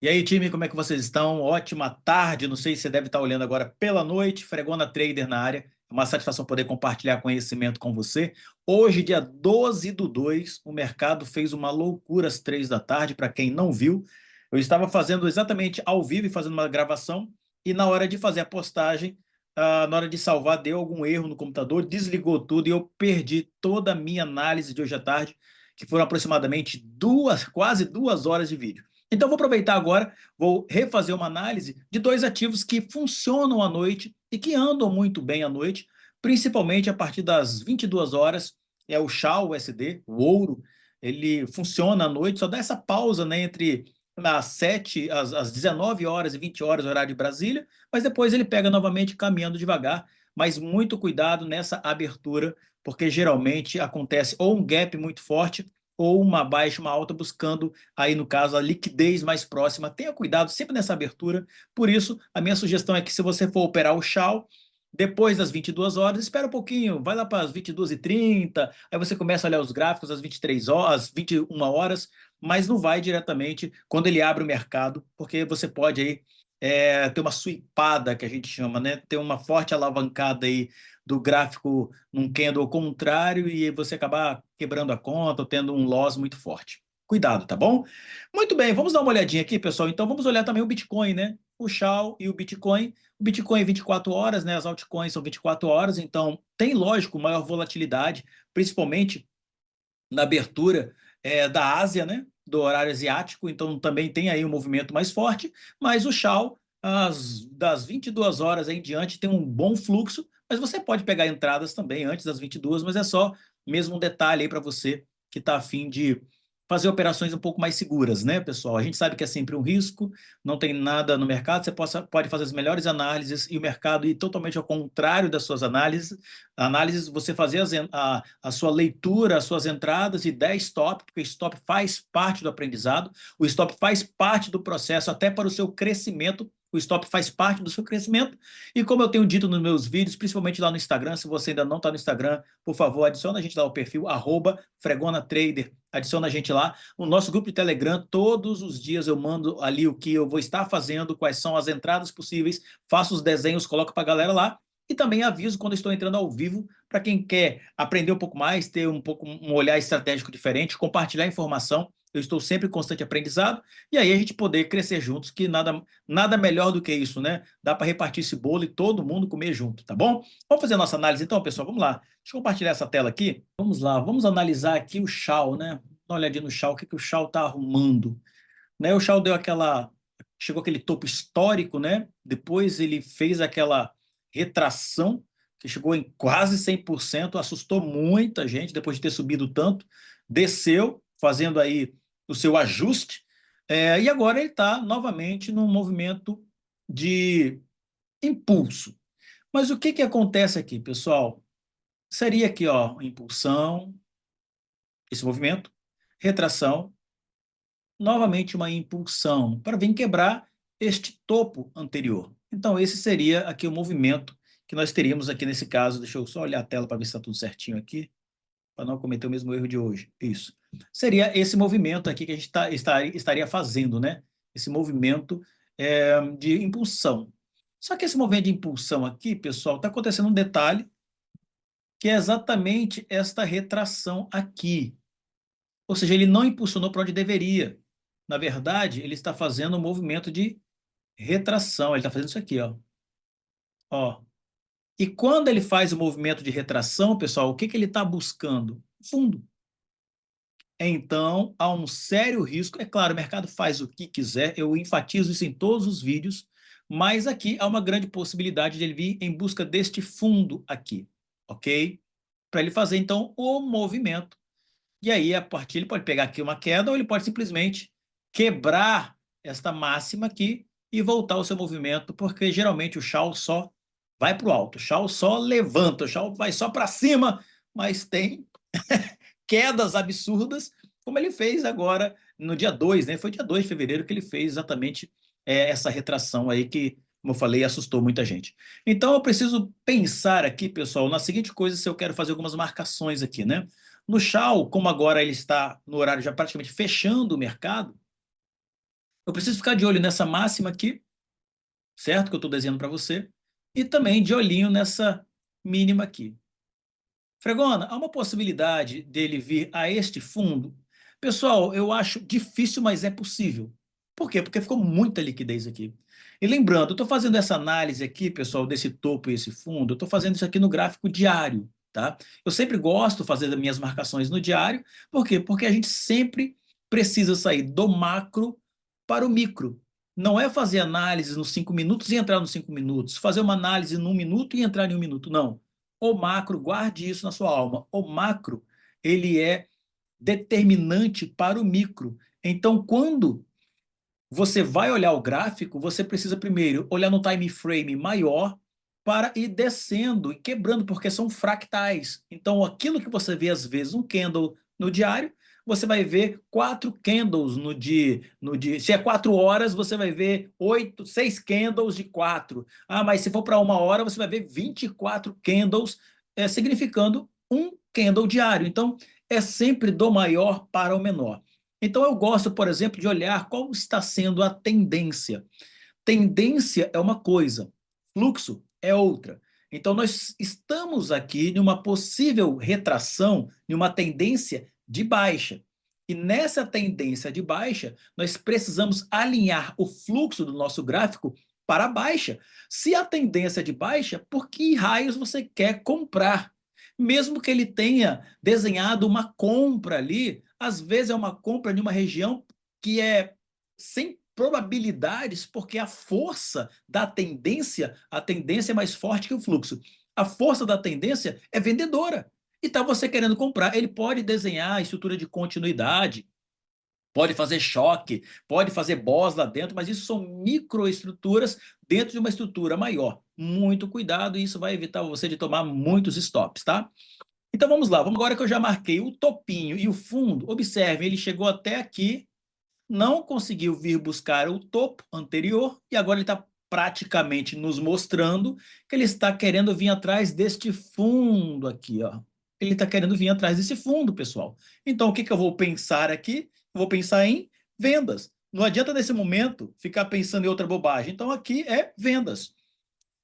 E aí, time, como é que vocês estão? Ótima tarde. Não sei se você deve estar olhando agora pela noite. Fregona Trader na área. É uma satisfação poder compartilhar conhecimento com você. Hoje, dia 12/2, o mercado fez uma loucura às 3 da tarde. Para quem não viu, eu estava fazendo exatamente ao vivo e fazendo uma gravação. E na hora de fazer a postagem, na hora de salvar, deu algum erro no computador, desligou tudo e eu perdi toda a minha análise de hoje à tarde, que foram aproximadamente quase 2 horas de vídeo. Então, vou aproveitar agora, vou refazer uma análise de dois ativos que funcionam à noite e que andam muito bem à noite, principalmente a partir das 22 horas, é o SHA USD, o ouro, ele funciona à noite, só dá essa pausa, né, entre as 19 horas e 20 horas, horário de Brasília, mas depois ele pega novamente caminhando devagar, mas muito cuidado nessa abertura, porque geralmente acontece ou um gap muito forte ou uma baixa, uma alta, buscando aí no caso a liquidez mais próxima. Tenha cuidado sempre nessa abertura. Por isso, a minha sugestão é que se você for operar o SHAL, depois das 22 horas, espera um pouquinho, vai lá para as 22h30, aí você começa a olhar os gráficos às 23 horas, às 21 horas, mas não vai diretamente quando ele abre o mercado, porque você pode aí ter uma sweepada, que a gente chama, né? Ter uma forte alavancada aí do gráfico num candle ao contrário e você acabar quebrando a conta ou tendo um loss muito forte. Cuidado, tá bom? Muito bem, vamos dar uma olhadinha aqui, pessoal. Então vamos olhar também o Bitcoin, né? O SHAL e o Bitcoin. O Bitcoin é 24 horas, né? As altcoins são 24 horas, então tem, lógico, maior volatilidade, principalmente na abertura da Ásia, né? Do horário asiático, então também tem aí um movimento mais forte, mas o SHAL, das 22 horas em diante, tem um bom fluxo, mas você pode pegar entradas também antes das 22, mas é só mesmo um detalhe aí para você que está afim de fazer operações um pouco mais seguras, né, pessoal? A gente sabe que é sempre um risco, não tem nada no mercado, você pode fazer as melhores análises e o mercado ir totalmente ao contrário das suas análises, você fazer a sua leitura, as suas entradas e 10 stop, porque stop faz parte do aprendizado, o stop faz parte do processo, até para o seu crescimento. O stop faz parte do seu crescimento. E como eu tenho dito nos meus vídeos, principalmente lá no Instagram, se você ainda não está no Instagram, por favor, adiciona a gente lá o perfil @FregonaTrader. Adiciona a gente lá. O nosso grupo de Telegram, todos os dias eu mando ali o que eu vou estar fazendo, quais são as entradas possíveis, faço os desenhos, coloco para a galera lá. E também aviso quando estou entrando ao vivo, para quem quer aprender um pouco mais, ter um olhar estratégico diferente, compartilhar informação. Eu estou sempre em constante aprendizado, e aí a gente poder crescer juntos, que nada melhor do que isso, né? Dá para repartir esse bolo e todo mundo comer junto, tá bom? Vamos fazer a nossa análise então, pessoal? Vamos lá. Deixa eu compartilhar essa tela aqui. Vamos lá, vamos analisar aqui o SHAL, né? Dá uma olhadinha no SHAL, o que o SHAL está arrumando. Né? O SHAL chegou aquele topo histórico, né? Depois ele fez aquela retração, que chegou em quase 100%, assustou muita gente depois de ter subido tanto, desceu, fazendo aí o seu ajuste, e agora ele está novamente num movimento de impulso. Mas o que, que acontece aqui, pessoal? Seria aqui, ó, impulsão, esse movimento, retração, novamente uma impulsão para vir quebrar este topo anterior. Então, esse seria aqui o movimento que nós teríamos aqui nesse caso. Deixa eu só olhar a tela para ver se está tudo certinho aqui, para não cometer o mesmo erro de hoje. Isso. Seria esse movimento aqui que a gente estaria fazendo, né? Esse movimento de impulsão. Só que esse movimento de impulsão aqui, pessoal, está acontecendo um detalhe, que é exatamente esta retração aqui. Ou seja, ele não impulsionou para onde deveria. Na verdade, ele está fazendo um movimento de retração. Ele está fazendo isso aqui, ó. Ó. E quando ele faz o movimento de retração, pessoal, o que, que ele está buscando? Fundo. Então, há um sério risco. É claro, o mercado faz o que quiser, eu enfatizo isso em todos os vídeos, mas aqui há uma grande possibilidade de ele vir em busca deste fundo aqui, ok? Para ele fazer, então, o movimento. E aí, a partir, ele pode pegar aqui uma queda ou ele pode simplesmente quebrar esta máxima aqui e voltar ao seu movimento, porque geralmente o Shao só vai para o alto, o Shao só levanta, o Shao vai só para cima, mas tem quedas absurdas, como ele fez agora no dia 2, né? Foi dia 2 de fevereiro que ele fez exatamente essa retração aí que, como eu falei, assustou muita gente. Então eu preciso pensar aqui, pessoal, na seguinte coisa, se eu quero fazer algumas marcações aqui, né? No Shao, como agora ele está no horário já praticamente fechando o mercado, Eu preciso ficar de olho nessa máxima aqui, certo? Que eu estou desenhando para você. E também de olhinho nessa mínima aqui. Fregona, há uma possibilidade dele vir a este fundo? Pessoal, eu acho difícil, mas é possível. Por quê? Porque ficou muita liquidez aqui. E lembrando, eu estou fazendo essa análise aqui, pessoal, desse topo e esse fundo, eu estou fazendo isso aqui no gráfico diário, tá? Eu sempre gosto de fazer as minhas marcações no diário. Por quê? Porque a gente sempre precisa sair do macro para o micro. Não é fazer análise nos 5 minutos e entrar nos 5 minutos, fazer uma análise num minuto e entrar em um minuto, não. O macro, guarde isso na sua alma. O macro, ele é determinante para o micro. Então, quando você vai olhar o gráfico, você precisa primeiro olhar no time frame maior para ir descendo e quebrando, porque são fractais. Então, aquilo que você vê às vezes um candle no diário, você vai ver 4 candles no dia, Se é 4 horas, você vai ver 6 candles de 4. Ah, mas se for para 1 hora, você vai ver 24 candles, significando um candle diário. Então, é sempre do maior para o menor. Então, eu gosto, por exemplo, de olhar qual está sendo a tendência. Tendência é uma coisa, fluxo é outra. Então, nós estamos aqui em uma possível retração, em uma tendência de baixa. E nessa tendência de baixa, nós precisamos alinhar o fluxo do nosso gráfico para baixa. Se a tendência é de baixa, por que raios você quer comprar? Mesmo que ele tenha desenhado uma compra ali, às vezes é uma compra de uma região que é sem probabilidades, porque a tendência é mais forte que o fluxo. A força da tendência é vendedora. E está você querendo comprar, ele pode desenhar a estrutura de continuidade, pode fazer choque, pode fazer boss lá dentro, mas isso são microestruturas dentro de uma estrutura maior. Muito cuidado, e isso vai evitar você de tomar muitos stops, tá? Então vamos lá, vamos agora que eu já marquei o topinho e o fundo. Observe, ele chegou até aqui, não conseguiu vir buscar o topo anterior e agora ele está praticamente nos mostrando que ele está querendo vir atrás deste fundo aqui, ó. Ele está querendo vir atrás desse fundo, pessoal. Então, o que eu vou pensar aqui? Eu vou pensar em vendas. Não adianta nesse momento ficar pensando em outra bobagem. Então, aqui é vendas.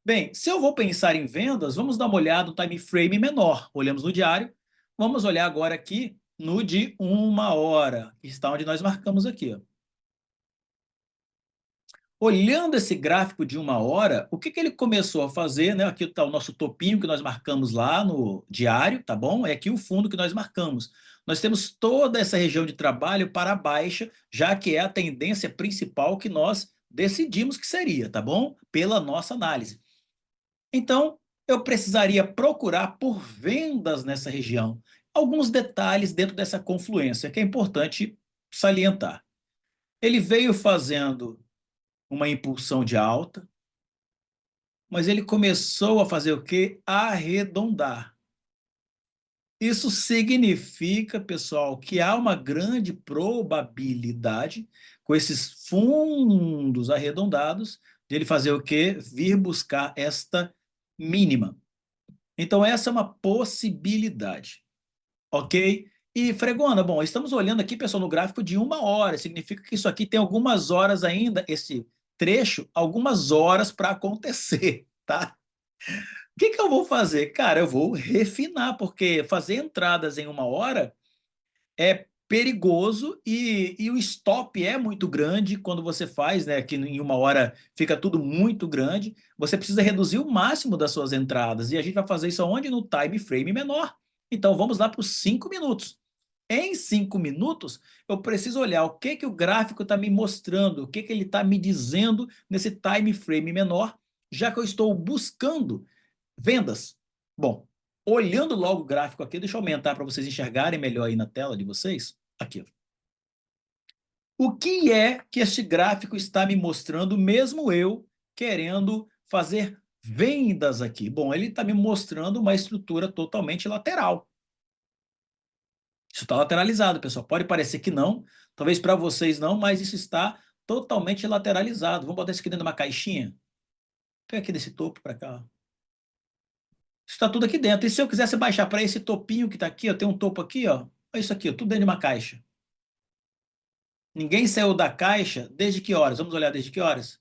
Bem, se eu vou pensar em vendas, vamos dar uma olhada no time frame menor. Olhamos no diário. Vamos olhar agora aqui no de 1 hora, que está onde nós marcamos aqui, ó. Olhando esse gráfico de 1 hora, o que ele começou a fazer, né? Aqui está o nosso topinho que nós marcamos lá no diário, tá bom? É aqui o fundo que nós marcamos. Nós temos toda essa região de trabalho para baixa, já que é a tendência principal que nós decidimos que seria, tá bom? Pela nossa análise. Então, eu precisaria procurar por vendas nessa região. Alguns detalhes dentro dessa confluência que é importante salientar. Ele veio fazendo uma impulsão de alta, mas ele começou a fazer o quê? Arredondar. Isso significa, pessoal, que há uma grande probabilidade, com esses fundos arredondados, de ele fazer o quê? Vir buscar esta mínima. Então, essa é uma possibilidade, ok? E, Fregona, bom, estamos olhando aqui, pessoal, no gráfico de 1 hora, significa que isso aqui tem algumas horas ainda, esse trecho, algumas horas para acontecer, tá? O que eu vou fazer? Cara, eu vou refinar, porque fazer entradas em 1 hora é perigoso e o stop é muito grande quando você faz, né? Que em 1 hora fica tudo muito grande. Você precisa reduzir o máximo das suas entradas e a gente vai fazer isso aonde? No time frame menor. Então vamos lá para os 5 minutos. Em 5 minutos, eu preciso olhar o que o gráfico está me mostrando, o que ele está me dizendo nesse time frame menor, já que eu estou buscando vendas. Bom, olhando logo o gráfico aqui, deixa eu aumentar para vocês enxergarem melhor aí na tela de vocês. Aqui. O que é que este gráfico está me mostrando, mesmo eu querendo fazer vendas aqui? Bom, ele está me mostrando uma estrutura totalmente lateral. Isso está lateralizado, pessoal. Pode parecer que não, talvez para vocês não, mas isso está totalmente lateralizado. Vamos botar isso aqui dentro de uma caixinha? Pega aqui desse topo para cá. Isso está tudo aqui dentro. E se eu quisesse baixar para esse topinho que está aqui, ó, tem um topo aqui, ó, é isso aqui, ó, tudo dentro de uma caixa. Ninguém saiu da caixa desde que horas? Vamos olhar desde que horas?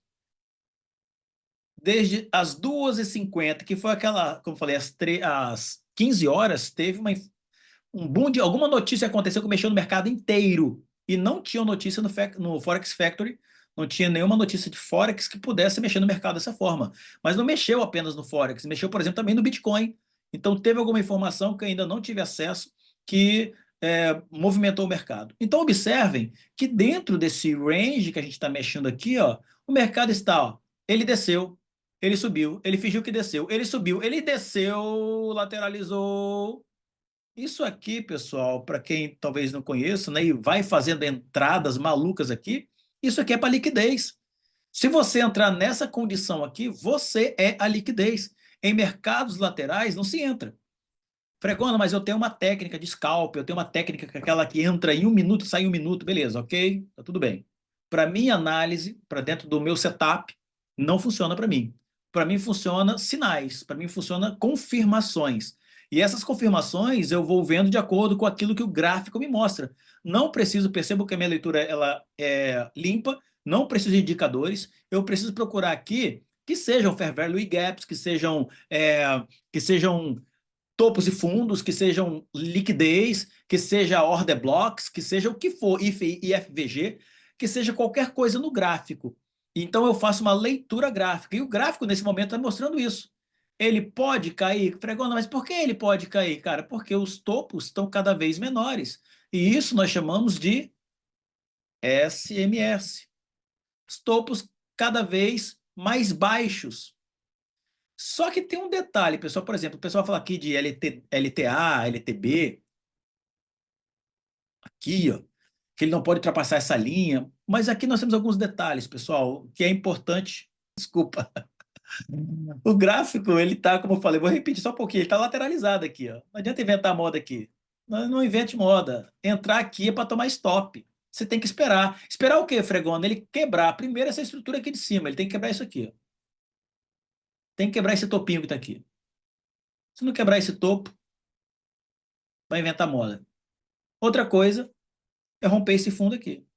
Desde as 2h50, que foi aquela, como eu falei, às 15 horas, teve um boom de alguma notícia aconteceu que mexeu no mercado inteiro. E não tinha notícia no Forex Factory, não tinha nenhuma notícia de Forex que pudesse mexer no mercado dessa forma. Mas não mexeu apenas no Forex, mexeu, por exemplo, também no Bitcoin. Então teve alguma informação que eu ainda não tive acesso que movimentou o mercado. Então observem que dentro desse range que a gente está mexendo aqui, ó, o mercado está, ó, ele desceu, ele subiu, ele fingiu que desceu, ele subiu, ele desceu, lateralizou. Isso aqui, pessoal, para quem talvez não conheça, né, e vai fazendo entradas malucas aqui, isso aqui é para liquidez. Se você entrar nessa condição aqui, você é a liquidez. Em mercados laterais não se entra. Fregona, mas eu tenho uma técnica de scalp, eu tenho uma técnica que é aquela que entra em 1 minuto e sai em 1 minuto, beleza, ok? Tá tudo bem. Para minha análise, para dentro do meu setup, não funciona para mim. Para mim funciona sinais, para mim funciona confirmações. E essas confirmações eu vou vendo de acordo com aquilo que o gráfico me mostra. Não preciso, percebo que a minha leitura ela é limpa, não preciso de indicadores, eu preciso procurar aqui que sejam fair value gaps, que sejam topos e fundos, que sejam liquidez, que seja order blocks, que seja o que for, IFVG, que seja qualquer coisa no gráfico. Então eu faço uma leitura gráfica, e o gráfico nesse momento está mostrando isso. Ele pode cair, Fregona, mas por que ele pode cair, cara? Porque os topos estão cada vez menores. E isso nós chamamos de SMS. Os topos cada vez mais baixos. Só que tem um detalhe, pessoal. Por exemplo, o pessoal fala aqui de LTA, LTB, aqui, ó, que ele não pode ultrapassar essa linha. Mas aqui nós temos alguns detalhes, pessoal, que é importante. Desculpa. O gráfico, ele tá, como eu falei, vou repetir só um pouquinho, ele tá lateralizado aqui, ó. Não adianta inventar moda aqui. Não invente moda. Entrar aqui é para tomar stop. Você tem que esperar. Esperar o quê, Fregona? Ele quebrar primeiro essa estrutura aqui de cima. Ele tem que quebrar isso aqui, ó. Tem que quebrar esse topinho que está aqui. Se não quebrar esse topo, vai inventar moda. Outra coisa é romper esse fundo aqui.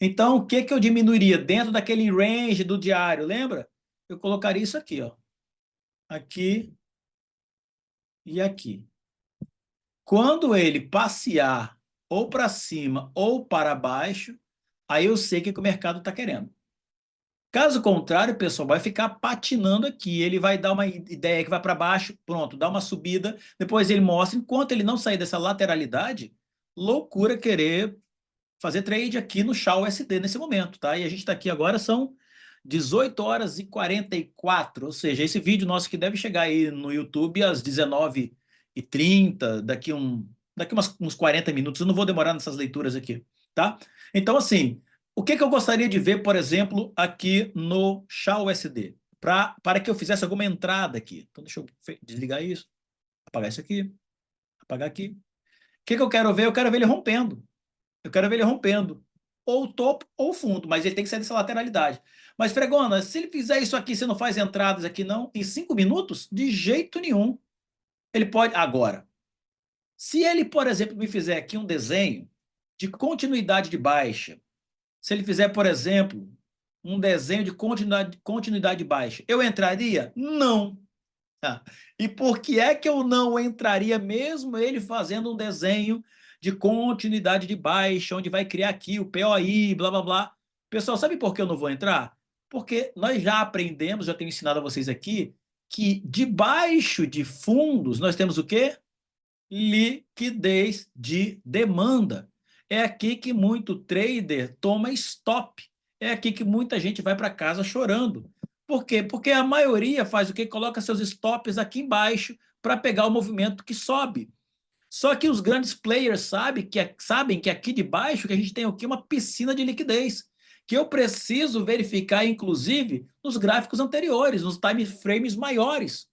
Então, o que que eu diminuiria dentro daquele range do diário? Lembra? Eu colocaria isso aqui, ó. Aqui e aqui. Quando ele passear ou para cima ou para baixo, aí eu sei o que o mercado está querendo. Caso contrário, o pessoal vai ficar patinando aqui. Ele vai dar uma ideia que vai para baixo, pronto, dá uma subida. Depois ele mostra, enquanto ele não sair dessa lateralidade, loucura querer fazer trade aqui no SHA USD nesse momento, tá? E a gente está aqui agora, são 18h44, ou seja, esse vídeo nosso que deve chegar aí no YouTube às 19h30, daqui uns 40 minutos, eu não vou demorar nessas leituras aqui, tá? Então, assim, o que que eu gostaria de ver, por exemplo, aqui no SHA USD? Para que eu fizesse alguma entrada aqui. Então, deixa eu desligar isso, apagar isso aqui, apagar aqui. O que que eu quero ver? Eu quero ver ele rompendo. Eu quero ver ele rompendo. Ou o topo ou o fundo, mas ele tem que sair dessa lateralidade. Mas, Fregona, se ele fizer isso aqui, você não faz entradas aqui, não? Em 5 minutos? De jeito nenhum. Ele pode. Agora, se ele, por exemplo, me fizer aqui um desenho de continuidade de baixa, se ele fizer, por exemplo, um desenho de continuidade baixa, eu entraria? Não. Ah, e por que é que eu não entraria mesmo ele fazendo um desenho de continuidade de baixa, onde vai criar aqui o POI, blá, blá, blá. Pessoal, sabe por que eu não vou entrar? Porque nós já aprendemos, já tenho ensinado a vocês aqui, que debaixo de fundos nós temos o quê? Liquidez de demanda. É aqui que muito trader toma stop. É aqui que muita gente vai para casa chorando. Por quê? Porque a maioria faz o quê? Coloca seus stops aqui embaixo para pegar o movimento que sobe. Só que os grandes players sabem que aqui de baixo que a gente tem aqui uma piscina de liquidez, que eu preciso verificar, inclusive, nos gráficos anteriores, nos time frames maiores,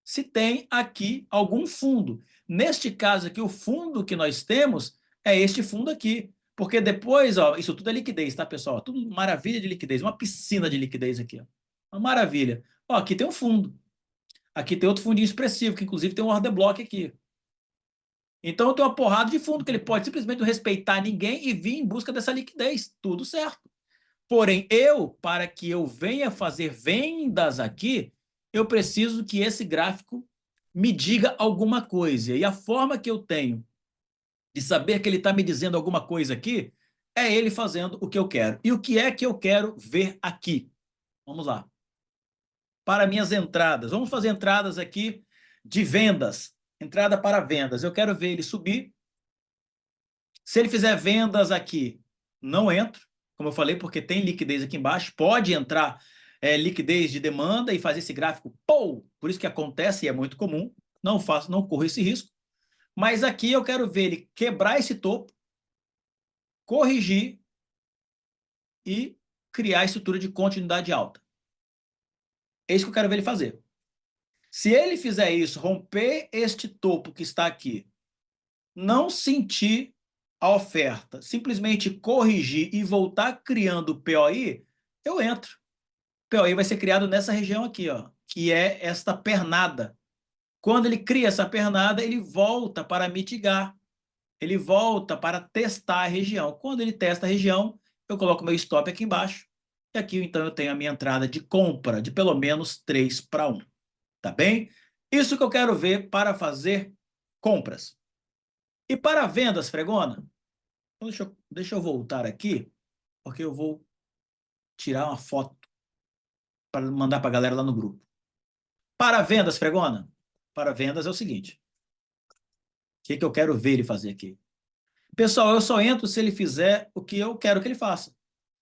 se tem aqui algum fundo. Neste caso aqui, o fundo que nós temos é este fundo aqui. Porque depois, ó, isso tudo é liquidez, tá, pessoal? Tudo maravilha de liquidez, uma piscina de liquidez aqui. Ó. Uma maravilha. Ó, aqui tem um fundo. Aqui tem outro fundinho expressivo, que inclusive tem um order block aqui. Então, tem uma porrada de fundo que ele pode simplesmente não respeitar ninguém e vir em busca dessa liquidez. Tudo certo. Porém, para que eu venha fazer vendas aqui, eu preciso que esse gráfico me diga alguma coisa. E a forma que eu tenho de saber que ele está me dizendo alguma coisa aqui é ele fazendo o que eu quero. E o que é que eu quero ver aqui? Vamos lá. Para minhas entradas. Vamos fazer entradas aqui de vendas. Entrada para vendas. Eu quero ver ele subir. Se ele fizer vendas aqui, não entro, como eu falei, porque tem liquidez aqui embaixo. Pode entrar liquidez de demanda e fazer esse gráfico, pô! Por isso que acontece e é muito comum. Não faço, não corro esse risco. Mas aqui eu quero ver ele quebrar esse topo, corrigir e criar a estrutura de continuidade alta. É isso que eu quero ver ele fazer. Se ele fizer isso, romper este topo que está aqui, não sentir a oferta, simplesmente corrigir e voltar criando o POI, eu entro. O POI vai ser criado nessa região aqui, ó, que é esta pernada. Quando ele cria essa pernada, ele volta para mitigar. Ele volta para testar a região. Quando ele testa a região, eu coloco meu stop aqui embaixo. E aqui, então, eu tenho a minha entrada de compra de pelo menos 3-1. Tá bem? Isso que eu quero ver para fazer compras. E para vendas, Fregona, então deixa eu voltar aqui, porque eu vou tirar uma foto para mandar para a galera lá no grupo. Para vendas, Fregona, para vendas é o seguinte. O que eu quero ver ele fazer aqui? Pessoal, eu só entro se ele fizer o que eu quero que ele faça.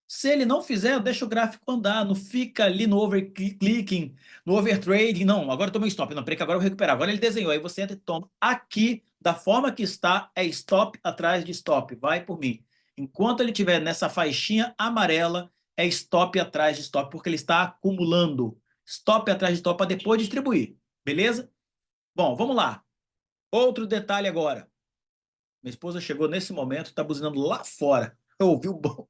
Se ele não fizer, eu deixo o gráfico andar, não fica ali no overclicking, no overtrading. Não, agora eu tomei stop. Não, peraí que agora eu vou recuperar. Agora ele desenhou, aí você entra e toma. Aqui, da forma que está, é stop atrás de stop. Vai por mim. Enquanto ele estiver nessa faixinha amarela, é stop atrás de stop, porque ele está acumulando. Stop atrás de stop para depois distribuir. Beleza? Bom, vamos lá. Outro detalhe agora. Minha esposa chegou nesse momento, está buzinando lá fora. Eu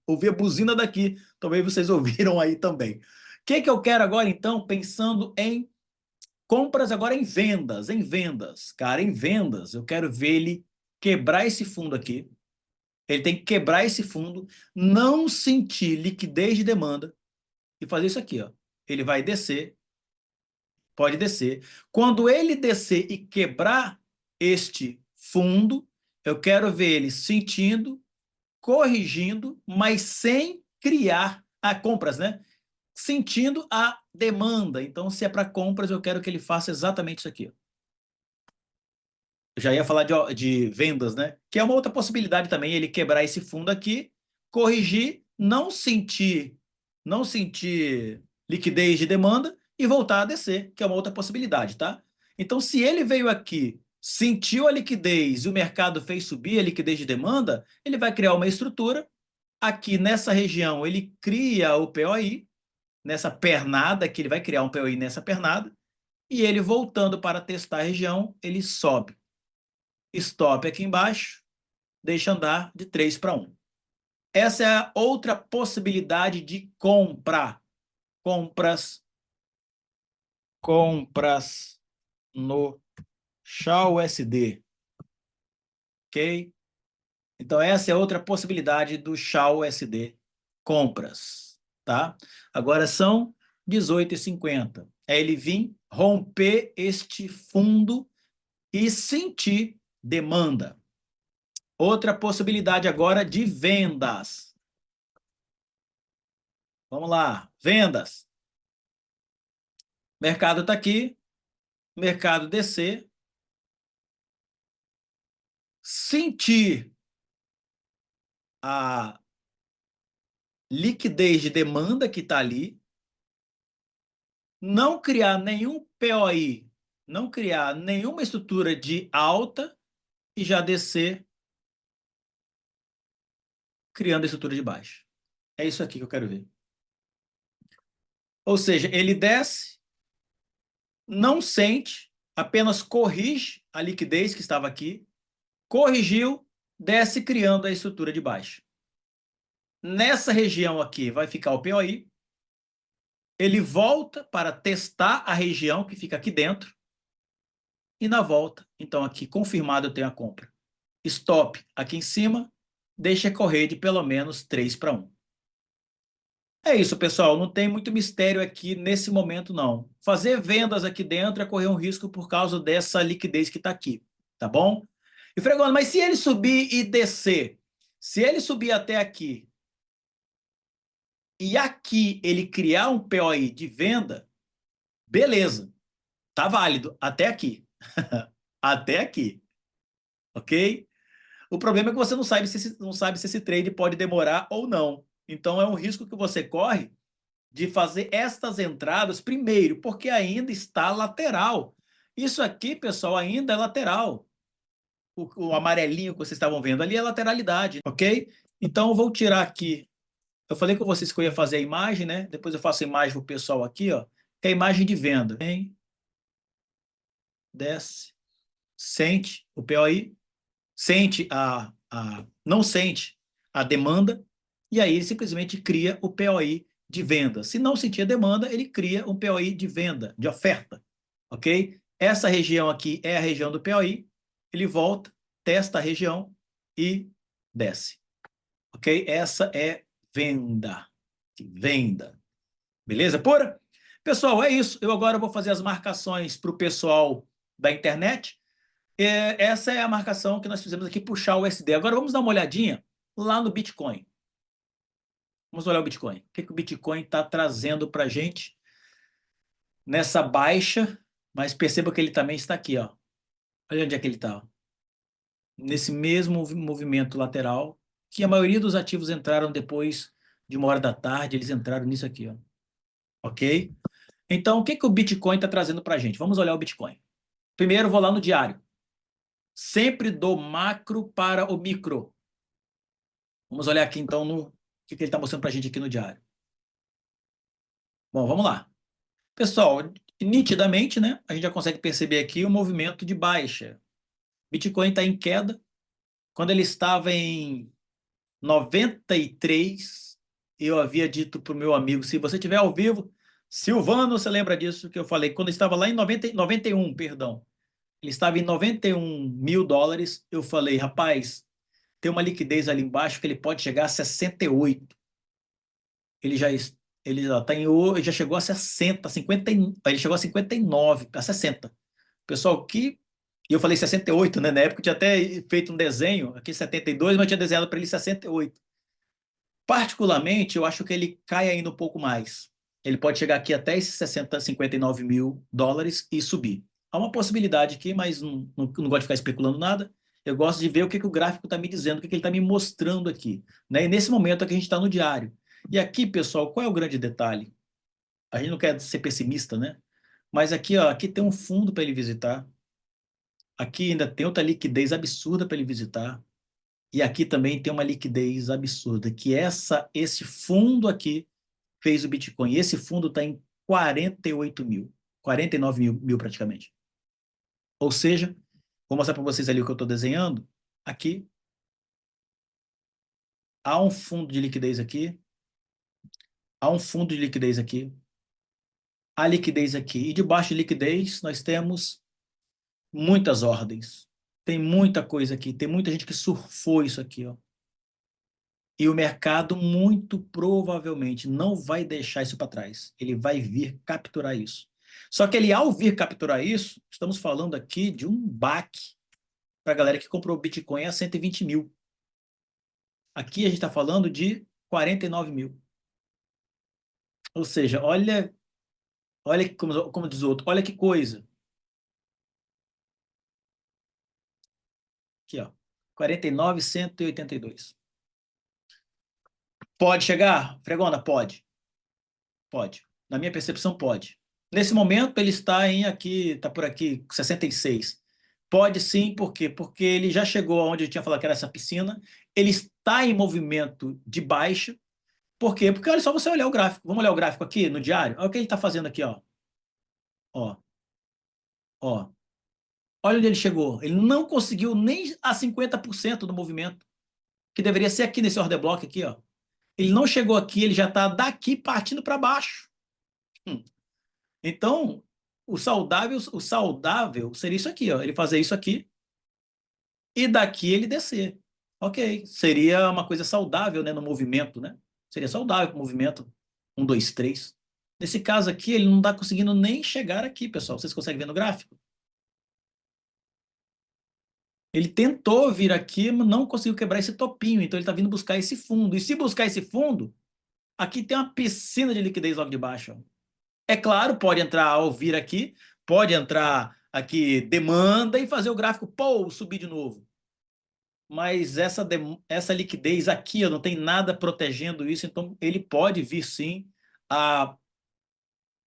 ouvi a buzina daqui, talvez vocês ouviram aí também. O que eu quero agora, então, pensando em compras, agora em vendas, Cara, em vendas, eu quero ver ele quebrar esse fundo aqui. Ele tem que quebrar esse fundo, não sentir liquidez de demanda e fazer isso aqui, ó. Ele vai descer, pode descer. Quando ele descer e quebrar este fundo, eu quero ver ele sentindo, corrigindo, mas sem criar compras, né? Sentindo a demanda. Então, se é para compras, eu quero que ele faça exatamente isso aqui. Eu já ia falar de vendas, né? Que é uma outra possibilidade também, ele quebrar esse fundo aqui, corrigir, não sentir liquidez de demanda e voltar a descer, que é uma outra possibilidade, tá? Então, se ele veio aqui, sentiu a liquidez e o mercado fez subir a liquidez de demanda, ele vai criar uma estrutura. Aqui nessa região, ele cria o POI, nessa pernada, que ele vai criar um POI nessa pernada, e ele voltando para testar a região, ele sobe. Stop aqui embaixo, deixa andar de 3-1. Essa é a outra possibilidade de compra. Compras no XAU-USD. Ok? Então, essa é outra possibilidade do XAU-USD. Compras. Tá? Agora são 18h50. É ele vir romper este fundo e sentir demanda. Outra possibilidade agora de vendas. Vamos lá, vendas. Mercado está aqui, mercado descer. Sentir a liquidez de demanda que está ali. Não criar nenhum POI, não criar nenhuma estrutura de alta e já descer criando a estrutura de baixa. É isso aqui que eu quero ver. Ou seja, ele desce, não sente, apenas corrige a liquidez que estava aqui, corrigiu, desce criando a estrutura de baixa. Nessa região aqui vai ficar o POI, ele volta para testar a região que fica aqui dentro, e na volta, então aqui confirmado eu tenho a compra. stop aqui em cima, deixa correr de pelo menos 3:1. É isso, pessoal. Não tem muito mistério aqui nesse momento, não. Fazer vendas aqui dentro é correr um risco por causa dessa liquidez que está aqui, tá bom? E Fregona, mas se ele subir e descer, se ele subir até aqui e aqui ele criar um POI de venda, beleza, tá válido até aqui. Até aqui, ok? O problema é que você não sabe se esse trade pode demorar ou não. Então é um risco que você corre de fazer estas entradas primeiro, porque ainda está lateral. Isso aqui, pessoal, ainda é lateral. O amarelinho que vocês estavam vendo ali é lateralidade, ok? Então eu vou tirar aqui. Eu falei com vocês que eu ia fazer a imagem, né? Depois eu faço a imagem para o pessoal aqui, ó. Que é a imagem de venda. Vem, desce, sente o POI, sente não sente a demanda, e aí ele simplesmente cria o POI de venda. Se não sentir a demanda, ele cria um POI de venda, de oferta, ok? Essa região aqui é a região do POI, ele volta, testa a região e desce, ok? Essa é venda, venda, beleza pura? Pessoal, é isso. Eu agora vou fazer as marcações para o pessoal da internet. Essa é a marcação que nós fizemos aqui, puxar o USD. Agora vamos dar uma olhadinha lá no Bitcoin. Vamos olhar o Bitcoin. O que o Bitcoin está trazendo para a gente nessa baixa, mas perceba que ele também está aqui, ó. Olha onde é que ele está. Nesse mesmo movimento lateral, que a maioria dos ativos entraram depois de 1 hora da tarde, eles entraram nisso aqui, ó. Ok? Então, o que o Bitcoin está trazendo para a gente? Vamos olhar o Bitcoin. Primeiro, vou lá no diário. Sempre do macro para o micro. Vamos olhar aqui, então, no que ele está mostrando para a gente aqui no diário. Bom, vamos lá. Pessoal, nitidamente, né, a gente já consegue perceber aqui o movimento de baixa. Bitcoin está em queda. Quando ele estava em 93, eu havia dito para o meu amigo, se você estiver ao vivo, Silvano, você lembra disso que eu falei? Quando estava lá em 91, perdão. Ele estava em 91 mil dólares. Eu falei, rapaz, tem uma liquidez ali embaixo que ele pode chegar a 68. Ele já ele já tá em, já chegou a 60, 50, ele chegou a 59, a 60. Pessoal, e eu falei 68, né? Na época eu tinha até feito um desenho, aqui 72, mas eu tinha desenhado para ele 68. Particularmente, eu acho que ele cai ainda um pouco mais. Ele pode chegar aqui até esses 60, 59 mil dólares e subir. Há uma possibilidade aqui, mas não gosto de ficar especulando nada. Eu gosto de ver o que o gráfico está me dizendo, o que ele está me mostrando aqui. Né? E nesse momento aqui a gente está no diário. E aqui, pessoal, qual é o grande detalhe? A gente não quer ser pessimista, né? Mas aqui, ó, aqui tem um fundo para ele visitar. Aqui ainda tem outra liquidez absurda para ele visitar. E aqui também tem uma liquidez absurda, que esse fundo aqui fez o Bitcoin. E esse fundo está em 48 mil, 49 mil praticamente. Ou seja, vou mostrar para vocês ali o que eu estou desenhando. Aqui há um fundo de liquidez aqui, há um fundo de liquidez aqui, há liquidez aqui. E debaixo de liquidez nós temos muitas ordens. Tem muita coisa aqui, tem muita gente que surfou isso aqui, ó. E o mercado muito provavelmente não vai deixar isso para trás. Ele vai vir capturar isso. Só que ele, ao vir capturar isso, estamos falando aqui de um baque para a galera que comprou Bitcoin a 120 mil. Aqui a gente está falando de 49 mil. Ou seja, olha como diz o outro, olha que coisa. Aqui, ó, 49.182. Pode chegar? Fregona, pode. Pode. Na minha percepção, pode. Nesse momento, ele está está por aqui, 66. Pode sim, por quê? Porque ele já chegou aonde eu tinha falado que era essa piscina, ele está em movimento de baixa. Por quê? Porque olha só você olhar o gráfico. Vamos olhar o gráfico aqui no diário? Olha o que ele está fazendo aqui, ó. Ó, ó. Olha onde ele chegou. Ele não conseguiu nem a 50% do movimento, que deveria ser aqui nesse order block aqui, ó. Ele não chegou aqui, ele já está daqui partindo para baixo. Então, o saudável seria isso aqui, ó. Ele fazer isso aqui, e daqui ele descer. Ok, seria uma coisa saudável, né, no movimento, né? Seria saudável o movimento. Um, dois, três. Nesse caso aqui, ele não está conseguindo nem chegar aqui, pessoal. Vocês conseguem ver no gráfico? Ele tentou vir aqui, mas não conseguiu quebrar esse topinho. Então ele está vindo buscar esse fundo. E se buscar esse fundo, aqui tem uma piscina de liquidez logo de baixo. Ó. É claro, pode entrar ao vir aqui, pode entrar aqui demanda e fazer o gráfico, pô, subir de novo. Mas essa liquidez aqui, ó, não tem nada protegendo isso, então ele pode vir sim a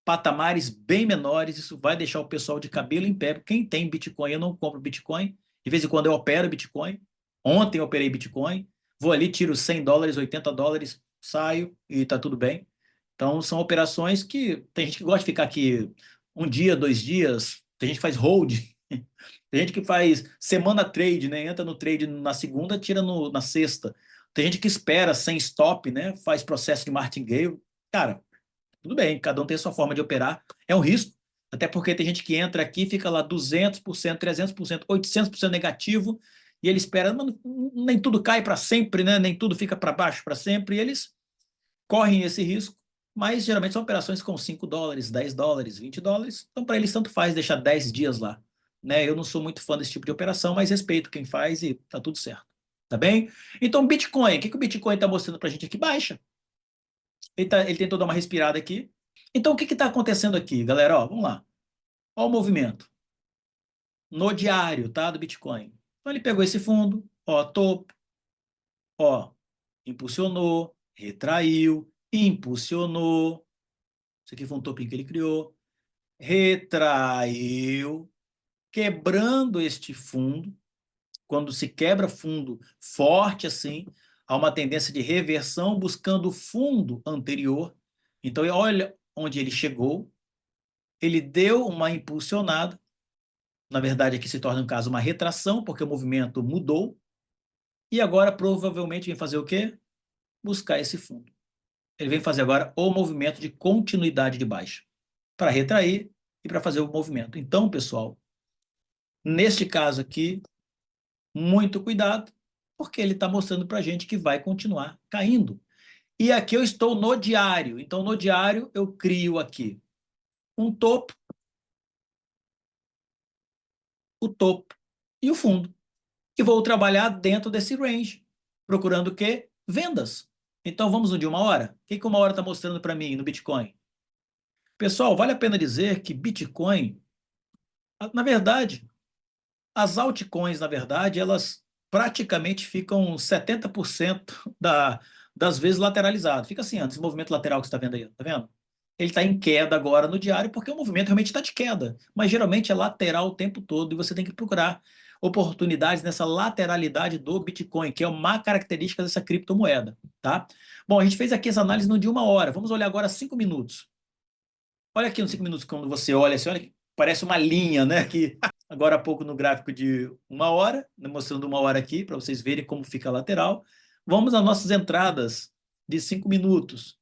patamares bem menores, isso vai deixar o pessoal de cabelo em pé. Quem tem Bitcoin, eu não compro Bitcoin, de vez em quando eu opero Bitcoin. Ontem eu operei Bitcoin, vou ali, tiro $100, $80, saio e tá tudo bem. Então são operações que tem gente que gosta de ficar aqui um dia, 2 dias, tem gente que faz hold, tem gente que faz semana trade, né? Entra no trade na segunda, tira na sexta. Tem gente que espera sem stop, né? Faz processo de martingale. Cara, tudo bem, cada um tem a sua forma de operar. É um risco, até porque tem gente que entra aqui, fica lá 200%, 300%, 800% negativo, e ele espera, mas nem tudo cai para sempre, né? Nem tudo fica para baixo para sempre, e eles correm esse risco, mas geralmente são operações com $5, $10, $20, então para eles tanto faz deixar 10 dias lá. Né? Eu não sou muito fã desse tipo de operação, mas respeito quem faz e tá tudo certo. Tá bem? Então, Bitcoin, o que o Bitcoin está mostrando para a gente aqui? Baixa. Ele tentou dar uma respirada aqui. Então, o que está acontecendo aqui, galera? Ó, vamos lá. Olha o movimento no diário, tá, do Bitcoin. Então, ele pegou esse fundo, ó, topo, ó, impulsionou, retraiu, impulsionou. Isso aqui foi um topinho que ele criou. Retraiu, quebrando este fundo. Quando se quebra fundo forte assim, há uma tendência de reversão buscando o fundo anterior. Então, olha onde ele chegou. Ele deu uma impulsionada. Na verdade, aqui se torna, no caso, uma retração, porque o movimento mudou. E agora, provavelmente, vem fazer o quê? Buscar esse fundo. Ele vem fazer agora o movimento de continuidade de baixa, para retrair e para fazer o movimento. Então, pessoal, neste caso aqui, muito cuidado, porque ele está mostrando para a gente que vai continuar caindo. E aqui eu estou no diário. Então, no diário, eu crio aqui um topo, o topo e o fundo. E vou trabalhar dentro desse range, procurando o quê? Vendas. Então, vamos no de uma hora? O que uma hora está mostrando para mim no Bitcoin? Pessoal, vale a pena dizer que Bitcoin, na verdade, as altcoins, na verdade, elas praticamente ficam 70% das vezes lateralizadas. Fica assim, antes, esse movimento lateral que você está vendo aí, tá vendo? Ele está em queda agora no diário porque o movimento realmente está de queda, mas geralmente é lateral o tempo todo e você tem que procurar oportunidades nessa lateralidade do Bitcoin, que é uma característica dessa criptomoeda, tá? Bom, a gente fez aqui essa análise no de uma hora, vamos olhar agora 5 minutos. Olha aqui nos 5 minutos, quando você olha assim, olha, parece uma linha, né? Aqui, agora há pouco no gráfico de uma hora, né, mostrando uma hora aqui, para vocês verem como fica a lateral. Vamos às nossas entradas de 5 minutos.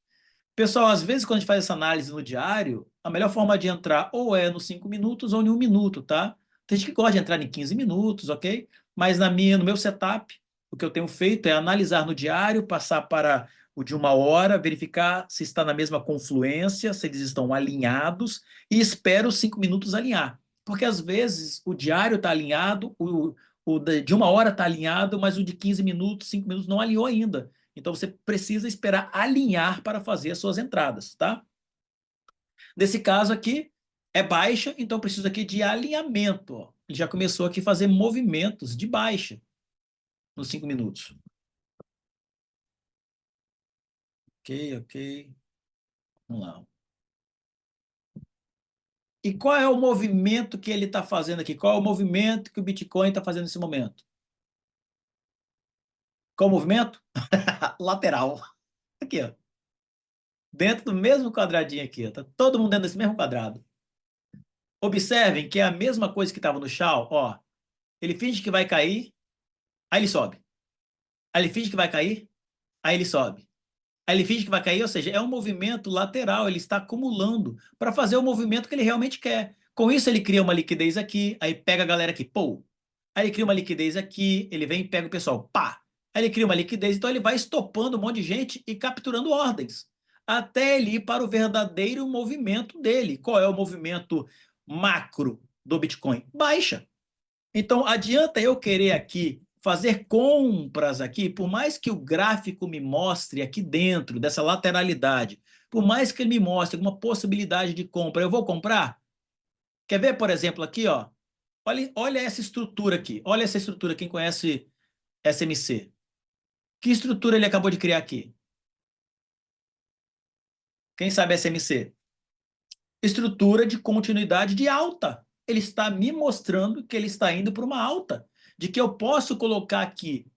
Pessoal, às vezes quando a gente faz essa análise no diário, a melhor forma de entrar ou é nos 5 minutos ou em 1 minuto, tá? Tem gente que gosta de entrar em 15 minutos, ok? Mas no meu setup, o que eu tenho feito é analisar no diário, passar para o de uma hora, verificar se está na mesma confluência, se eles estão alinhados e espero os 5 minutos alinhar. Porque às vezes o diário está alinhado, o de uma hora está alinhado, mas o de 15 minutos, 5 minutos não alinhou ainda. Então você precisa esperar alinhar para fazer as suas entradas, tá? Nesse caso aqui é baixa, então preciso aqui de alinhamento. Ó. Ele já começou aqui a fazer movimentos de baixa nos 5 minutos. Ok, ok. Vamos lá. E qual é o movimento que ele está fazendo aqui? Qual é o movimento que o Bitcoin está fazendo nesse momento? Qual o movimento? Lateral. Aqui, ó. Dentro do mesmo quadradinho aqui. Ó. Tá todo mundo dentro desse mesmo quadrado. Observem que é a mesma coisa que estava no Shao. Ó, ele finge que vai cair, aí ele sobe. Aí ele finge que vai cair, aí ele sobe. Aí ele finge que vai cair, ou seja, é um movimento lateral, ele está acumulando para fazer o movimento que ele realmente quer. Com isso, ele cria uma liquidez aqui, aí pega a galera aqui, pô, Aí ele cria uma liquidez aqui, ele vem e pega o pessoal, pá! Aí ele cria uma liquidez, então ele vai estopando um monte de gente e capturando ordens, até ele ir para o verdadeiro movimento dele. Qual é o movimento macro do Bitcoin? Baixa. Então, adianta eu querer aqui fazer compras aqui, por mais que o gráfico me mostre aqui dentro dessa lateralidade, por mais que ele me mostre alguma possibilidade de compra, eu vou comprar? Quer ver, por exemplo, aqui, ó? Olha essa estrutura aqui. Olha essa estrutura, quem conhece SMC. Que estrutura ele acabou de criar aqui? Quem sabe SMC? Estrutura de continuidade de alta. Ele está me mostrando que ele está indo para uma alta, de que eu posso colocar aqui.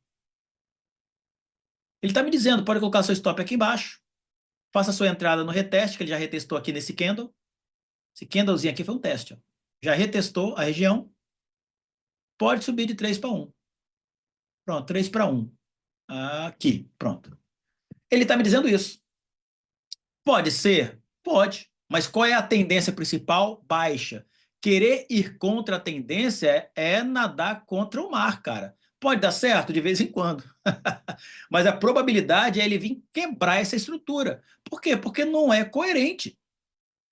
Ele está me dizendo, pode colocar seu stop aqui embaixo, faça sua entrada no reteste, que ele já retestou aqui nesse candle. Esse candlezinho aqui foi um teste. Ó. Já retestou a região, pode subir de 3 para 1. Pronto, 3 para 1. Aqui, pronto. Ele está me dizendo isso. Pode ser? Pode. Mas qual é a tendência principal? Baixa. Querer ir contra a tendência é nadar contra o mar, cara. Pode dar certo de vez em quando. Mas a probabilidade é ele vir quebrar essa estrutura. Por quê? Porque não é coerente.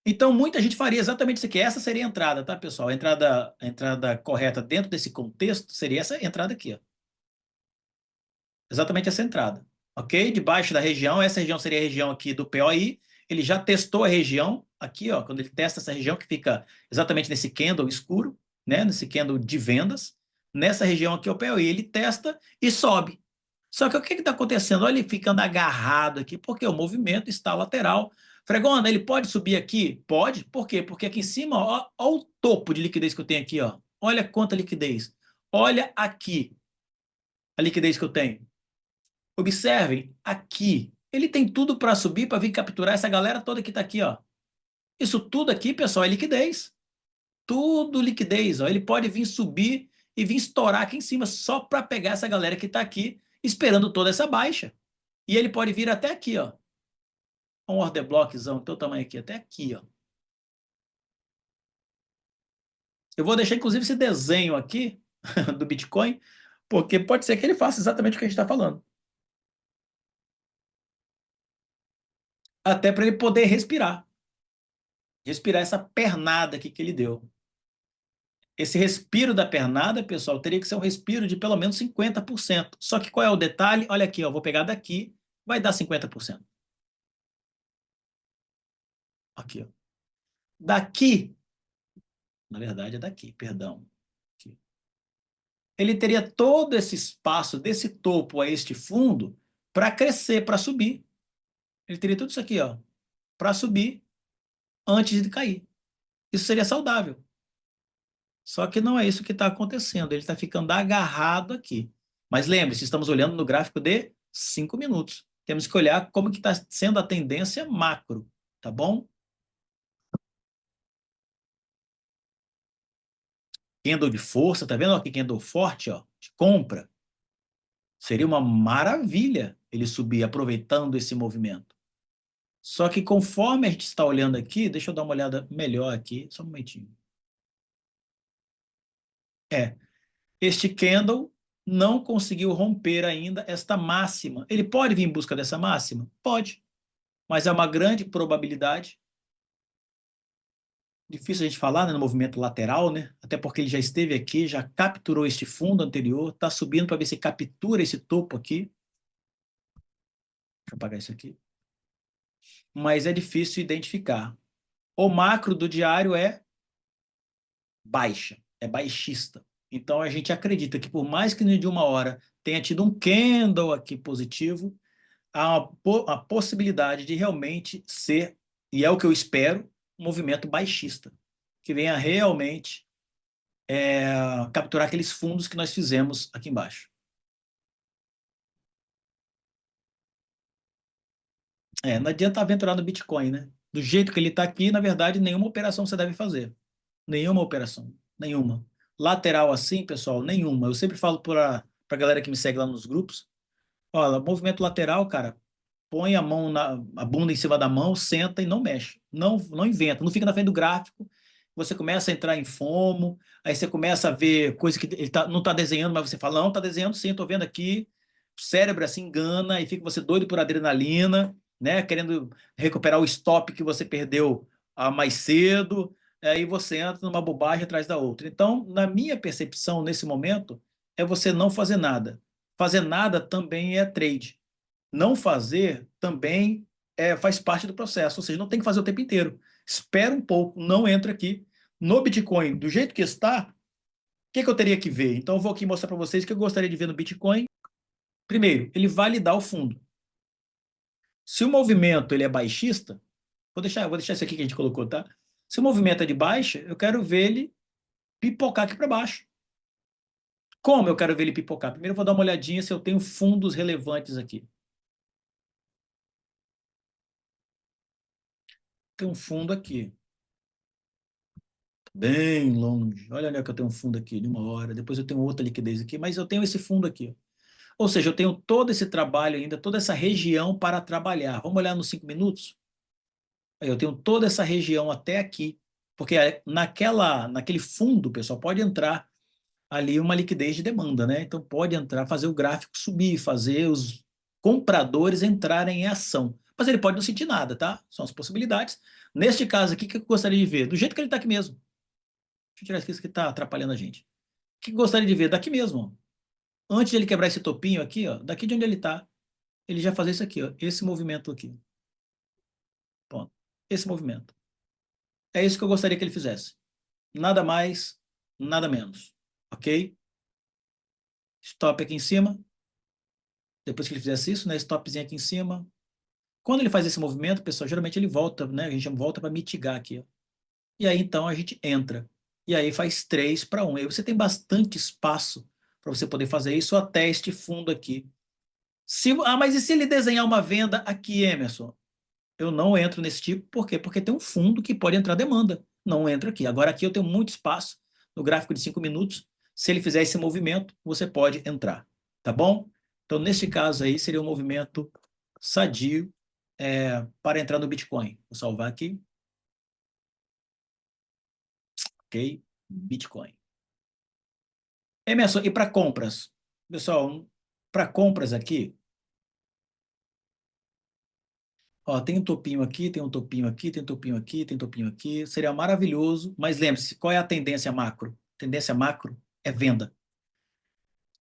Então, muita gente faria exatamente isso aqui. Essa seria a entrada, tá, pessoal? A entrada correta dentro desse contexto seria essa entrada aqui, ó. Exatamente essa entrada, ok? Debaixo da região, essa região seria a região aqui do POI, ele já testou a região, aqui, ó, quando ele testa essa região que fica exatamente nesse candle escuro, né, nesse candle de vendas, nessa região aqui é o POI, ele testa e sobe. Só que o que está acontecendo? Olha ele ficando agarrado aqui, porque o movimento está lateral. Fregona, ele pode subir aqui? Pode. Por quê? Porque aqui em cima, ó, ó o topo de liquidez que eu tenho aqui, ó. Olha quanta liquidez. Olha aqui a liquidez que eu tenho. Observem aqui. Ele tem tudo para subir, para vir capturar essa galera toda que está aqui, ó. Isso tudo aqui, pessoal, é liquidez. Tudo liquidez, ó. Ele pode vir subir e vir estourar aqui em cima só para pegar essa galera que está aqui esperando toda essa baixa. E ele pode vir até aqui, ó. Um order blockzão, teu tamanho aqui, até aqui, ó. Eu vou deixar, inclusive, esse desenho aqui do Bitcoin, porque pode ser que ele faça exatamente o que a gente está falando. Até para ele poder respirar. Respirar essa pernada aqui que ele deu. Esse respiro da pernada, pessoal, teria que ser um respiro de pelo menos 50%. Só que qual é o detalhe? Olha aqui, ó, vou pegar daqui, vai dar 50%. Aqui, ó. Daqui, na verdade é daqui, perdão. Aqui. Ele teria todo esse espaço desse topo a este fundo para crescer, para subir. Ele teria tudo isso aqui, ó, para subir antes de cair. Isso seria saudável. Só que não é isso que está acontecendo. Ele está ficando agarrado aqui. Mas lembre-se, estamos olhando no gráfico de 5 minutos. Temos que olhar como que está sendo a tendência macro, tá bom? Candle de força, tá vendo aqui candle forte, ó, de compra. Seria uma maravilha ele subir aproveitando esse movimento. Só que conforme a gente está olhando aqui, deixa eu dar uma olhada melhor aqui, só um momentinho. Este candle não conseguiu romper ainda esta máxima. Ele pode vir em busca dessa máxima? Pode, mas é uma grande probabilidade. Difícil a gente falar, né, no movimento lateral, né? Até porque ele já esteve aqui, já capturou este fundo anterior, está subindo para ver se captura esse topo aqui. Deixa eu apagar isso aqui. Mas é difícil identificar. O macro do diário é baixa, é baixista. Então a gente acredita que por mais que de uma hora tenha tido um candle aqui positivo, há a possibilidade de realmente ser, e é o que eu espero, um movimento baixista, que venha realmente capturar aqueles fundos que nós fizemos aqui embaixo. Não adianta aventurar no Bitcoin, né? Do jeito que ele está aqui, na verdade, nenhuma operação você deve fazer. Nenhuma operação. Nenhuma. Lateral assim, pessoal, nenhuma. Eu sempre falo para a galera que me segue lá nos grupos, olha, movimento lateral, cara, põe a bunda em cima da mão, senta e não mexe. Não inventa, não fica na frente do gráfico você começa a entrar em FOMO, aí você começa a ver coisa que ele não está desenhando, mas você fala, não, está desenhando sim, estou vendo aqui. O cérebro assim engana e fica você doido por adrenalina, né? Querendo recuperar o stop que você perdeu mais cedo, aí você entra numa bobagem atrás da outra. Então, na minha percepção, nesse momento, é você não fazer nada. Fazer nada também é trade. Não fazer também faz parte do processo, ou seja, não tem que fazer o tempo inteiro. Espera um pouco, não entra aqui. No Bitcoin, do jeito que está, o que eu teria que ver? Então, eu vou aqui mostrar para vocês o que eu gostaria de ver no Bitcoin. Primeiro, ele validar o fundo. Se o movimento ele é baixista, vou deixar isso aqui que a gente colocou, tá? Se o movimento é de baixa, eu quero ver ele pipocar aqui para baixo. Como eu quero ver ele pipocar? Primeiro eu vou dar uma olhadinha se eu tenho fundos relevantes aqui. Tem um fundo aqui, bem longe. Olha onde é que eu tenho um fundo aqui, de 1 hora. Depois eu tenho outra liquidez aqui, mas eu tenho esse fundo aqui. Ou seja, eu tenho todo esse trabalho ainda, toda essa região para trabalhar. Vamos olhar nos 5 minutos? Aí eu tenho toda essa região até aqui, porque naquele fundo, pessoal, pode entrar ali uma liquidez de demanda, né? Então pode entrar, fazer o gráfico subir, fazer os compradores entrarem em ação. Mas ele pode não sentir nada, tá? São as possibilidades. Neste caso aqui, o que eu gostaria de ver? Do jeito que ele está aqui mesmo. Deixa eu tirar isso que está atrapalhando a gente. O que eu gostaria de ver? Daqui mesmo. Ó. Antes de ele quebrar esse topinho aqui, ó, daqui de onde ele está, ele já fazer isso aqui, ó, esse movimento aqui. Ponto. Esse movimento. É isso que eu gostaria que ele fizesse. Nada mais, nada menos. Ok? Stop aqui em cima. Depois que ele fizesse isso, né? Stopzinho aqui em cima. Quando ele faz esse movimento, pessoal, geralmente ele volta, né? A gente volta para mitigar aqui. Ó. E aí, então, a gente entra. E aí faz 3-1. Aí você tem bastante espaço para você poder fazer isso até este fundo aqui. Mas e se ele desenhar uma venda aqui, Emerson? Eu não entro nesse tipo, por quê? Porque tem um fundo que pode entrar demanda. Não entra aqui. Agora aqui eu tenho muito espaço no gráfico de 5 minutos. Se ele fizer esse movimento, você pode entrar. Tá bom? Então, neste caso aí, seria um movimento sadio para entrar no Bitcoin. Vou salvar aqui. Ok? Bitcoin. Emerson, e para compras? Pessoal, para compras aqui, ó, tem um topinho aqui, tem um topinho aqui, tem um topinho aqui, tem um topinho aqui. Seria maravilhoso, mas lembre-se, qual é a tendência macro? Tendência macro é venda.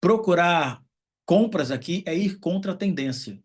Procurar compras aqui é ir contra a tendência.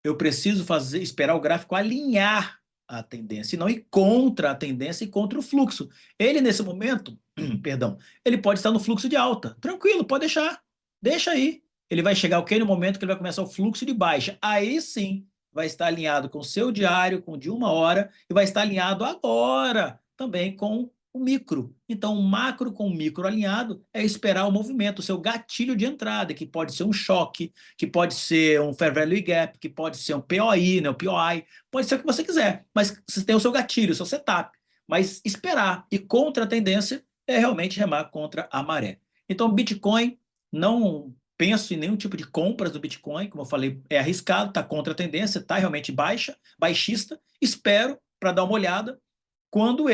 Eu preciso esperar o gráfico alinhar a tendência, e não ir contra a tendência e contra o fluxo. Ele, nesse momento, perdão, ele pode estar no fluxo de alta. Tranquilo, pode deixar. Deixa aí. Ele vai chegar aquele momento que ele vai começar o fluxo de baixa. Aí sim, vai estar alinhado com o seu diário, com o de 1 hora, e vai estar alinhado agora também com o micro. Então, o macro com o micro alinhado é esperar o movimento, o seu gatilho de entrada, que pode ser um choque, que pode ser um Fair Value Gap, que pode ser um POI, né, o POI, pode ser o que você quiser, mas você tem o seu gatilho, o seu setup. Mas esperar e contra a tendência é realmente remar contra a maré. Então, Bitcoin, não penso em nenhum tipo de compras do Bitcoin, como eu falei, é arriscado, está contra a tendência, está realmente baixista. Espero para dar uma olhada quando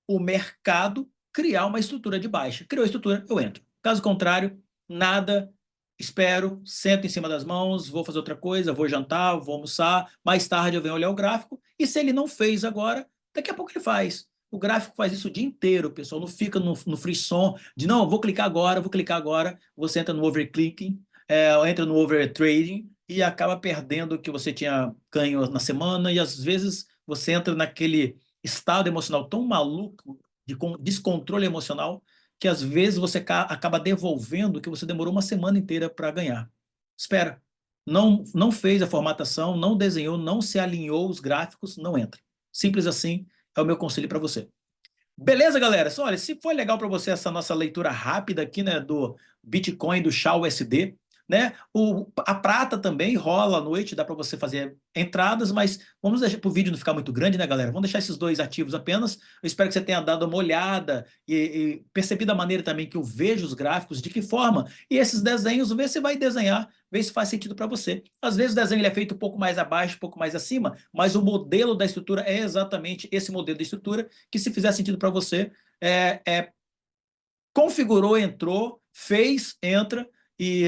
o mercado, criar uma estrutura de baixa. Criou a estrutura, eu entro. Caso contrário, nada, espero, sento em cima das mãos, vou fazer outra coisa, vou jantar, vou almoçar, mais tarde eu venho olhar o gráfico, e se ele não fez agora, daqui a pouco ele faz. O gráfico faz isso o dia inteiro, pessoal, não fica no frisson de não, vou clicar agora, você entra no overclicking, entra no overtrading e acaba perdendo o que você tinha ganho na semana, e às vezes você entra naquele estado emocional tão maluco, de descontrole emocional, que às vezes você acaba devolvendo o que você demorou uma semana inteira para ganhar. Espera. Não fez a formatação, não desenhou, não se alinhou os gráficos, não entra. Simples assim é o meu conselho para você. Beleza, galera? Olha, se foi legal para você essa nossa leitura rápida aqui, né, do Bitcoin, do SHA-USD, né? A prata também rola à noite, dá para você fazer entradas, mas vamos deixar para o vídeo não ficar muito grande, né, galera? Vamos deixar esses dois ativos apenas. Eu espero que você tenha dado uma olhada e percebido a maneira também que eu vejo os gráficos, de que forma. E esses desenhos, vê se vai desenhar, vê se faz sentido para você. Às vezes o desenho ele é feito um pouco mais abaixo, um pouco mais acima, mas o modelo da estrutura é exatamente esse modelo de estrutura que, se fizer sentido para você, configurou, entrou, fez, entra, e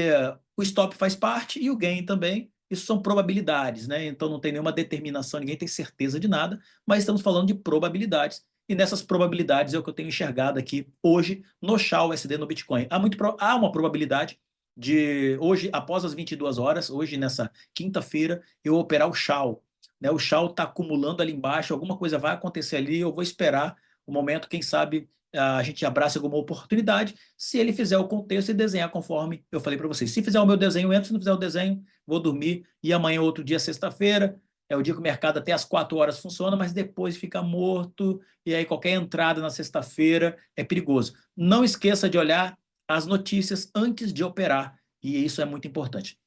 o stop faz parte e o gain também. Isso são probabilidades, né? Então não tem nenhuma determinação, ninguém tem certeza de nada, mas estamos falando de probabilidades. E nessas probabilidades é o que eu tenho enxergado aqui hoje no SHA-USD no Bitcoin. Há uma probabilidade de hoje, após as 22 horas, hoje nessa quinta-feira, eu operar o SHA. Né? O SHA está acumulando ali embaixo, alguma coisa vai acontecer ali, eu vou esperar o momento, quem sabe a gente abraça alguma oportunidade, se ele fizer o contexto e desenhar conforme eu falei para vocês. Se fizer o meu desenho, eu entro, se não fizer o desenho, vou dormir, e amanhã, outro dia, sexta-feira, é o dia que o mercado até às 4 horas funciona, mas depois fica morto, e aí qualquer entrada na sexta-feira é perigoso. Não esqueça de olhar as notícias antes de operar, e isso é muito importante.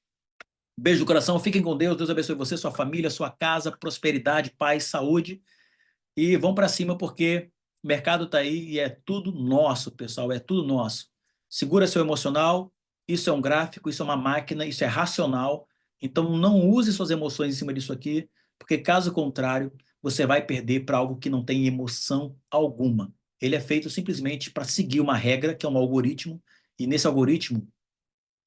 Beijo do coração, fiquem com Deus, Deus abençoe você, sua família, sua casa, prosperidade, paz, saúde, e vão para cima porque o mercado está aí e é tudo nosso, pessoal, é tudo nosso. Segura seu emocional, isso é um gráfico, isso é uma máquina, isso é racional, então não use suas emoções em cima disso aqui, porque caso contrário, você vai perder para algo que não tem emoção alguma. Ele é feito simplesmente para seguir uma regra, que é um algoritmo, e nesse algoritmo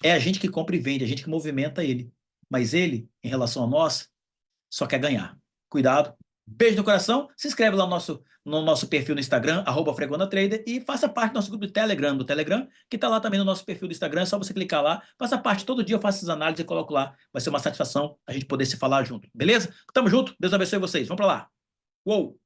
é a gente que compra e vende, a gente que movimenta ele. Mas ele, em relação a nós, só quer ganhar. Cuidado. Beijo no coração. Se inscreve lá no nosso perfil no Instagram, @FregonaTrader, e faça parte do nosso grupo do Telegram, que está lá também no nosso perfil do Instagram. É só você clicar lá. Faça parte. Todo dia eu faço essas análises e coloco lá. Vai ser uma satisfação a gente poder se falar junto. Beleza? Tamo junto. Deus abençoe vocês. Vamos para lá. Uou!